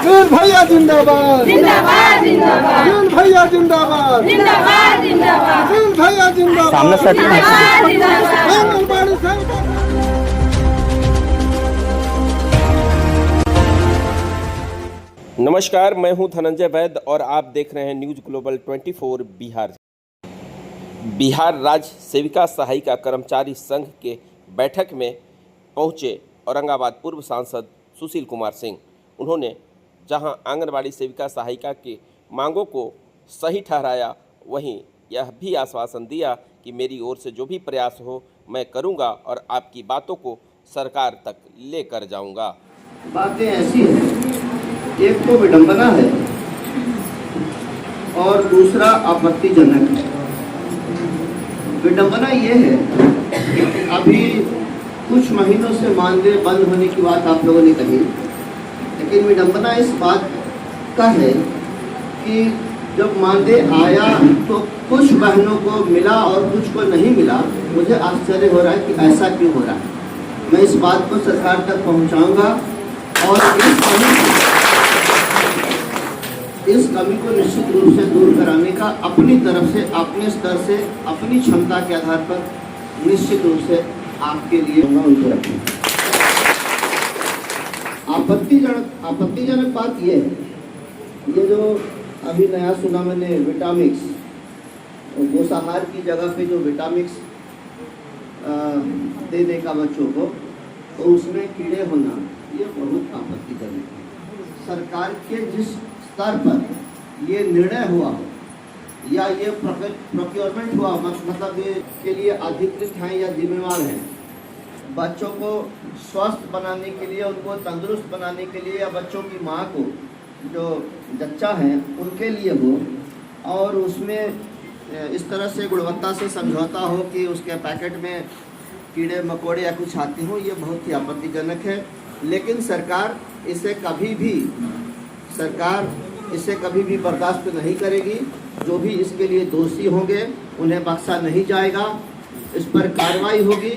वीर भैया जिंदाबाद, जिंदाबाद जिंदाबाद, वीर भैया जिंदाबाद, जिंदाबाद जिंदाबाद, वीर भैया जिंदाबाद, जिंदाबाद जिंदाबाद। आंगनबाड़ी सेविका। नमस्कार, मैं हूं धनंजय वैद्य और आप देख रहे हैं न्यूज़ ग्लोबल 24 बिहार। बिहार राज्य सेविका सहायिका कर्मचारी संघ के बैठक में पहुंचे औरंगाबाद पूर्व सांसद सुशील कुमार सिंह। उन्होंने जहां आंगनबाड़ी सेविका सहायिका की मांगों को सही ठहराया, वहीं यह भी आश्वासन दिया कि मेरी ओर से जो भी प्रयास हो मैं करूंगा और आपकी बातों को सरकार तक लेकर जाऊंगा। बातें ऐसी हैं, एक तो विडंबना है और दूसरा आपत्तिजनक है। विडंबना ये है कि अभी कुछ महीनों से मानदेय बंद होने की बात आप लोगों ने कही, लेकिन विडंबना इस बात का है कि जब मानदेय आया तो कुछ बहनों को मिला और कुछ को नहीं मिला। मुझे आश्चर्य हो रहा है कि ऐसा क्यों हो रहा है। मैं इस बात को सरकार तक पहुंचाऊंगा और इस कमी को निश्चित रूप से दूर कराने का अपनी तरफ से, अपने स्तर से, अपनी क्षमता के आधार पर निश्चित रूप से आपके लिए उनको रखें। आपत्तिजनक बात ये है, ये जो अभी नया सुना मैंने विटामिक्स, पोषाहार की जगह पे जो विटामिक्स देने का बच्चों को, तो उसमें कीड़े होना ये बहुत आपत्तिजनक है। सरकार के जिस स्तर पर ये निर्णय हुआ या ये प्रोक्योरमेंट हुआ, मतलब ये के लिए अधिकृत हैं या जिम्मेवार हैं, बच्चों को स्वस्थ बनाने के लिए, उनको तंदुरुस्त बनाने के लिए, या बच्चों की माँ को जो जच्चा हैं उनके लिए हो, और उसमें इस तरह से गुणवत्ता से समझौता हो कि उसके पैकेट में कीड़े मकोड़े या कुछ आते हों, ये बहुत ही आपत्तिजनक है। लेकिन सरकार इसे कभी भी बर्दाश्त नहीं करेगी। जो भी इसके लिए दोषी होंगे उन्हें बख्शा नहीं जाएगा, इस पर कार्रवाई होगी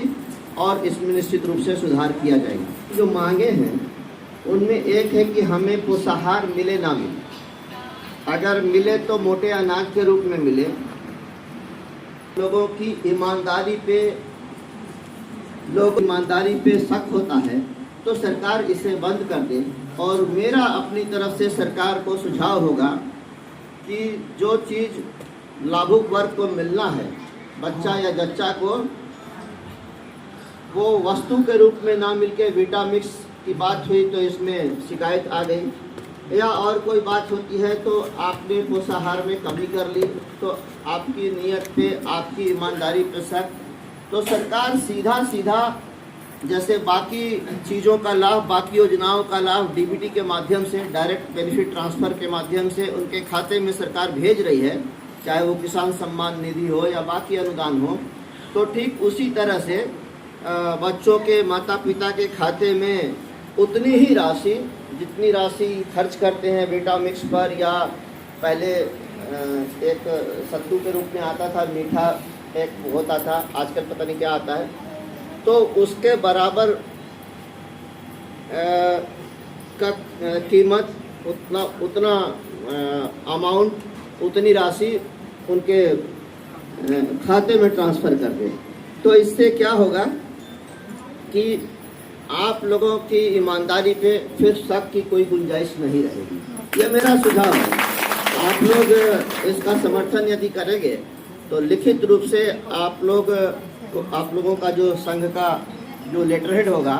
और इसमें निश्चित रूप से सुधार किया जाएगा। जो मांगे हैं उनमें एक है कि हमें पोषाहार मिले ना मिले, अगर मिले तो मोटे अनाज के रूप में मिले। लोगों की ईमानदारी पे शक होता है तो सरकार इसे बंद कर दे। और मेरा अपनी तरफ से सरकार को सुझाव होगा कि जो चीज़ लाभुक वर्ग को मिलना है, बच्चा या जच्चा को, वो वस्तु के रूप में ना मिलके विटामिक्स की बात हुई तो इसमें शिकायत आ गई, या और कोई बात होती है तो आपने पोषाहार में कमी कर ली, तो आपकी नीयत पे, आपकी ईमानदारी पे शक। तो सरकार सीधा जैसे बाकी चीज़ों का लाभ, बाकी योजनाओं का लाभ डीबीटी के माध्यम से, डायरेक्ट बेनिफिट ट्रांसफ़र के माध्यम से उनके खाते में सरकार भेज रही है, चाहे वो किसान सम्मान निधि हो या बाकी अनुदान हो, तो ठीक उसी तरह से बच्चों के माता पिता के खाते में उतनी ही राशि, जितनी राशि खर्च करते हैं विटामिक्स पर, या पहले एक सत्तू के रूप में आता था, मीठा एक होता था, आजकल पता नहीं क्या आता है, तो उसके बराबर का कीमत, उतना अमाउंट, उतनी राशि उनके खाते में ट्रांसफ़र कर दें। तो इससे क्या होगा कि आप लोगों की ईमानदारी पे फिर शक की कोई गुंजाइश नहीं रहेगी। ये मेरा सुझाव है। आप लोग इसका समर्थन यदि करेंगे तो लिखित रूप से आप लोगों का जो संघ का जो लेटर हेड होगा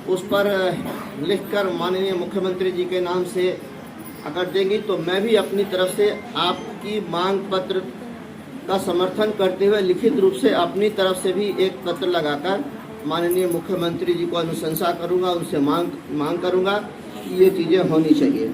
उस पर लिखकर माननीय मुख्यमंत्री जी के नाम से अगर देंगी, तो मैं भी अपनी तरफ से आपकी मांग पत्र का समर्थन करते हुए लिखित रूप से अपनी तरफ से भी एक पत्र लगाकर माननीय मुख्यमंत्री जी को अनुशंसा करूंगा, उनसे मांग करूंगा कि ये चीज़ें होनी चाहिए।